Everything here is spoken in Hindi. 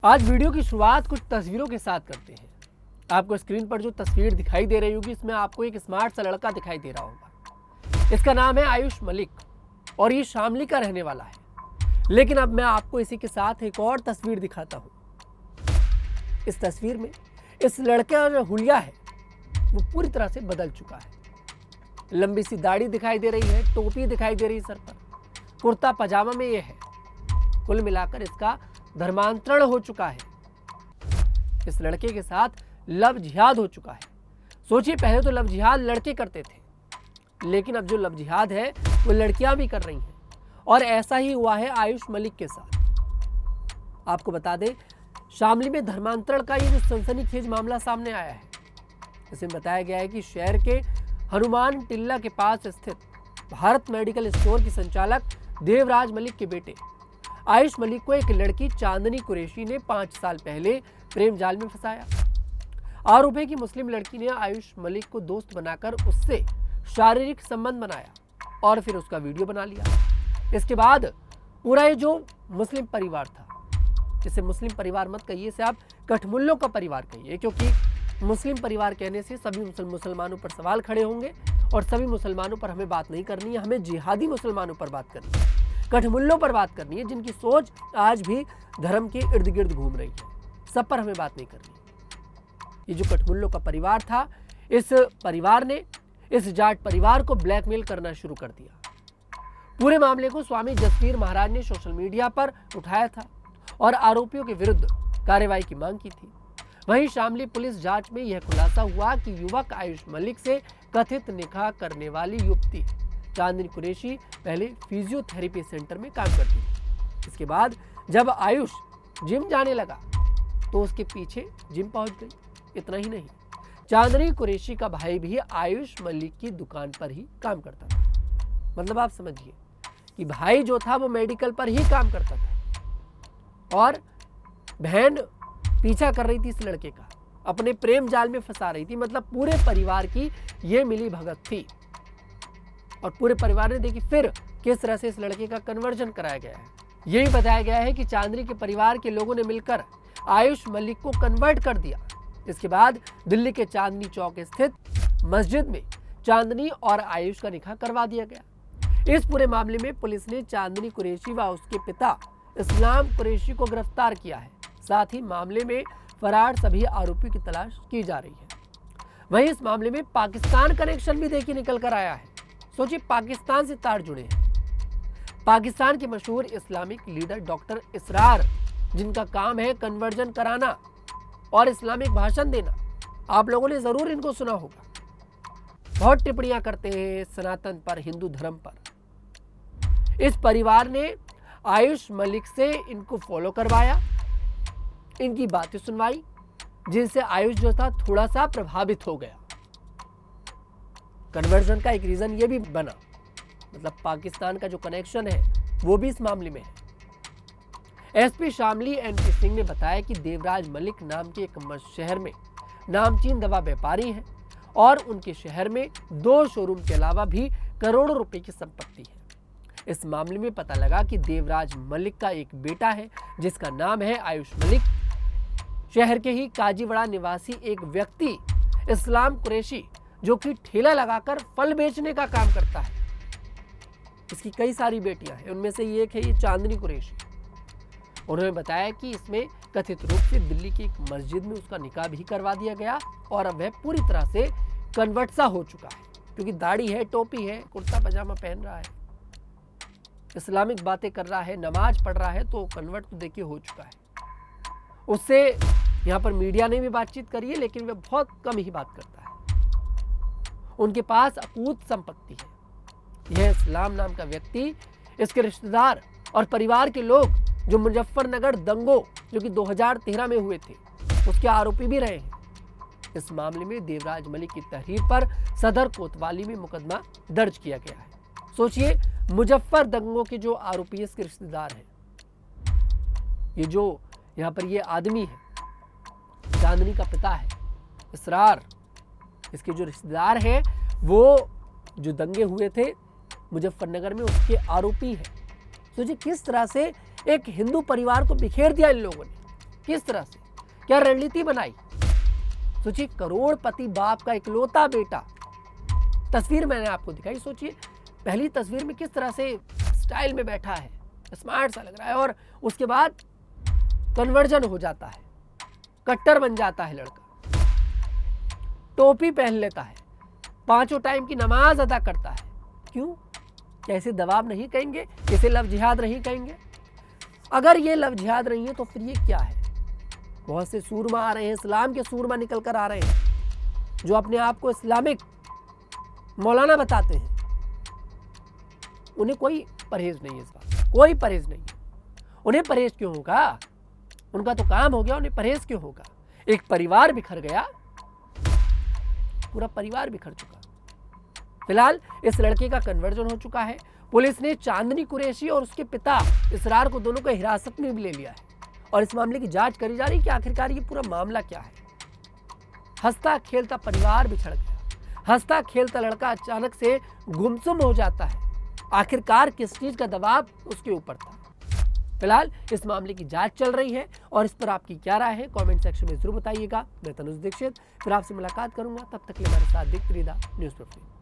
आज वीडियो की शुरुआत कुछ तस्वीरों के साथ करते हैं। आपको स्क्रीन पर जो तस्वीर दिखाई दे रही होगी, इसमें आपको एक स्मार्ट सा लड़का दिखाई दे रहा होगा। इसका नाम है आयुष मलिक और ये शामली का रहने वाला है। लेकिन अब मैं आपको इसी के साथ एक और तस्वीर दिखाता हूँ। इस तस्वीर में इस लड़के का जो हुलिया है वो पूरी तरह से बदल चुका है। लंबी सी दाढ़ी दिखाई दे रही है, टोपी दिखाई दे रही है सर पर, कुर्ता पजामा में ये है। कुल मिलाकर इसका धर्मांतरण हो चुका है। इस लड़के के साथ लव जिहाद हो चुका है। सोचिए, पहले तो लव जिहाद लड़के करते थे, लेकिन अब जो लव जिहाद है वो लड़कियां भी कर रही हैं। और ऐसा ही हुआ है आयुष मलिक के साथ। आपको बता दें, शामली में धर्मांतरण का ये जो सनसनीखेज मामला सामने आया है, इसमें बताया गया है कि शहर के हनुमान टिल्ला के पास स्थित भारत मेडिकल स्टोर की संचालक देवराज मलिक के बेटे आयुष मलिक को एक लड़की चांदनी कुरैशी ने 5 साल पहले प्रेम जाल में फंसाया। आरोप है कि मुस्लिम लड़की ने आयुष मलिक को दोस्त बनाकर उससे शारीरिक संबंध बनाया और फिर उसका वीडियो बना लिया। इसके बाद पूरा ये जो मुस्लिम परिवार था, जिसे मुस्लिम परिवार मत कहिए, इसे आप कठमुल्लों का परिवार कहिए, क्योंकि मुस्लिम परिवार कहने से सभी मुसलमानों पर सवाल खड़े होंगे और सभी मुसलमानों पर हमें बात नहीं करनी है। हमें जिहादी मुसलमानों पर बात करनी है, कठमुल्लों पर बात करनी है, जिनकी सोच आज भी धर्म के इर्द गिर्द घूम रही है। सब पर हमें बात नहीं करनी। ये जो कठमुल्लों का परिवार था, इस परिवार ने इस जाट परिवार को ब्लैकमेल करना शुरू कर दिया। पूरे मामले को स्वामी जसवीर महाराज ने सोशल मीडिया पर उठाया था और आरोपियों के विरुद्ध कार्रवाई की मांग की थी। वहीं शामली पुलिस जांच में यह खुलासा हुआ कि युवक आयुष मलिक से कथित निकाह करने वाली युवती चांदनी कुरैशी पहले फिजियोथेरेपी सेंटर में काम करती थी। इसके बाद जब आयुष जिम जाने लगा तो उसके पीछे जिम पहुंच गई। इतना ही नहीं, चांदनी कुरैशी का भाई भी आयुष मलिक की दुकान पर ही काम करता था। मतलब आप समझिए कि भाई जो था वो मेडिकल पर ही काम करता था और बहन पीछा कर रही थी इस लड़के का, अपने प्रेम जाल में फंसा रही थी। मतलब पूरे परिवार की ये मिली भगत थी और पूरे परिवार ने देखी फिर किस तरह से इस लड़के का कन्वर्जन कराया गया है। यही बताया गया है कि चांदनी के परिवार के लोगों ने मिलकर आयुष मलिक को कन्वर्ट कर दिया। इसके बाद दिल्ली के चांदनी चौक स्थित मस्जिद में चांदनी और आयुष का निकाह करवा दिया गया। इस पूरे मामले में पुलिस ने चांदनी कुरैशी व उसके पिता इस्लाम कुरैशी को गिरफ्तार किया है। साथ ही मामले में फरार सभी आरोपियों की तलाश की जा रही है। वहीं इस मामले में पाकिस्तान कनेक्शन भी देखिए निकल कर आया है। सोचिए, पाकिस्तान से तार जुड़े हैं। पाकिस्तान के मशहूर इस्लामिक लीडर डॉक्टर इसरार, जिनका काम है कन्वर्जन कराना और इस्लामिक भाषण देना। आप लोगों ने जरूर इनको सुना होगा। बहुत टिप्पणियां करते हैं सनातन पर, हिंदू धर्म पर। इस परिवार ने आयुष मलिक से इनको फॉलो करवाया, इनकी बातें सुनवाई, जिनसे आयुष जो था थोड़ा सा प्रभावित हो गया। कन्वर्जन का एक रीजन ये भी बना, मतलब पाकिस्तान का जो कनेक्शन है वो भी इस मामले में है। एसपी शामली एनपी सिंह ने बताया कि देवराज मलिक नाम के एक शहर में नामचीन दवा व्यापारी हैं और उनके शहर में 2 शोरूम के अलावा भी करोड़ों रुपए की संपत्ति है। इस मामले में पता लगा कि देवराज मलिक का एक बेटा है जिसका नाम है आयुष मलिक। शहर के ही काजीवड़ा निवासी एक व्यक्ति इस्लाम कुरैशी, जो कि ठेला लगाकर फल बेचने का काम करता है। इसकी कई सारी बेटियां हैं, उनमें से एक है ये चांदनी कुरैशी। उन्होंने बताया कि इसमें कथित रूप से दिल्ली की एक मस्जिद में उसका निकाह भी करवा दिया गया और अब वह पूरी तरह से कन्वर्ट सा हो चुका है, क्योंकि दाढ़ी है, टोपी है, कुर्ता पजामा पहन रहा है, इस्लामिक बातें कर रहा है, नमाज पढ़ रहा है, तो कन्वर्ट तो देखिए हो चुका है। उससे यहाँ पर मीडिया ने भी बातचीत करी है, लेकिन वह बहुत कम ही बात करता है। उनके पास अकूत संपत्ति है। यह इस्लाम नाम का व्यक्ति, इसके रिश्तेदार और परिवार के लोग जो मुजफ्फरनगर दंगों जो कि 2013 में हुए थे, उसके आरोपी भी रहे हैं। इस मामले में देवराज मलिक की तहरीर पर सदर कोतवाली में मुकदमा दर्ज किया गया है। सोचिए, मुजफ्फर दंगों के जो आरोपी इसके रिश्तेदार हैं, ये जो यहाँ पर ये आदमी है, चांदनी का पिता है इसरार, इसके जो रिश्तेदार हैं वो जो दंगे हुए थे मुजफ्फरनगर में, उसके आरोपी हैं। सोचिए किस तरह से एक हिंदू परिवार को बिखेर दिया इन लोगों ने। किस तरह से, क्या रणनीति बनाई? सोचिए, करोड़पति बाप का इकलौता बेटा, तस्वीर मैंने आपको दिखाई, सोचिए पहली तस्वीर में किस तरह से स्टाइल में बैठा है, स्मार्ट सा लग रहा है, और उसके बाद कन्वर्जन हो जाता है, कट्टर बन जाता है लड़का, टोपी पहन लेता है, 5 टाइम की नमाज अदा करता है। क्यों? क्या इसे दबाव नहीं कहेंगे? इसे लव जिहाद नहीं कहेंगे? अगर ये लव जिहाद नहीं है तो फिर ये क्या है? बहुत से सूरमा आ रहे हैं, इस्लाम के सूरमा निकल कर आ रहे हैं, जो अपने आप को इस्लामिक मौलाना बताते हैं। उन्हें कोई परहेज नहीं है, इस बात कोई परहेज नहीं है। उन्हें परहेज क्यों होगा? उनका तो काम हो गया, उन्हें परहेज क्यों होगा? एक परिवार बिखर गया, पूरा परिवार बिखर चुका। फिलहाल इस लड़के का कन्वर्जन हो चुका है। पुलिस ने चांदनी कुरैशी और उसके पिता इसरार को दोनों को हिरासत में भी ले लिया है और इस मामले की जांच करी जा रही है कि आखिरकार ये पूरा मामला क्या है। हंसता खेलता परिवार बिछड़ गया, हंसता खेलता लड़का अचानक से गुमसुम हो जाता है। आखिरकार किस चीज का दबाव उसके ऊपर था? फिलहाल इस मामले की जांच चल रही है और इस पर आपकी क्या राय है कमेंट सेक्शन में जरूर बताइएगा। मैं तनुज दीक्षित फिर आपसे मुलाकात करूंगा, तब तक के लिए हमारे साथ देखते रहिए न्यूज़ 15।